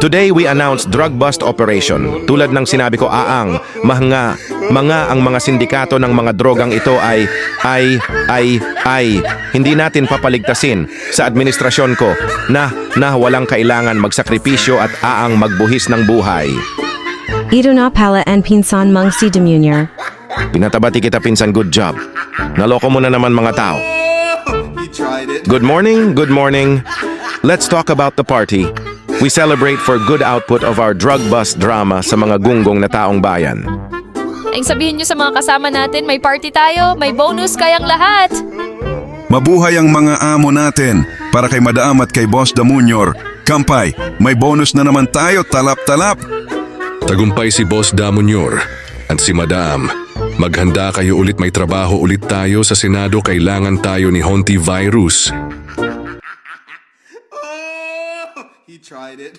Today we announced drug bust operation. Tulad ng sinabi ko, mga ang mga sindikato ng mga drogang ito ay hindi natin papaligtasin sa administrasyon ko na walang kailangan magsakripisyo at magbuhis ng buhay. Ito na pala and pinsan mong si Demunier. Pinatabati kita, pinsan, good job. Naloko mo na naman mga tao. He tried it. Good morning, good morning. Let's talk about the party. We celebrate for good output of our drug bust drama sa mga gunggong na taong bayan. Ang sabihin nyo sa mga kasama natin, may party tayo, may bonus kayang lahat. Mabuhay ang mga amo natin. Para kay Madam at kay Boss Damunyor. Kampay, may bonus na naman tayo, talap-talap. Tagumpay si Boss Damunyor at si Madam. Maghanda kayo ulit, may trabaho ulit tayo sa Senado, kailangan tayo ni Honti Virus. He tried it.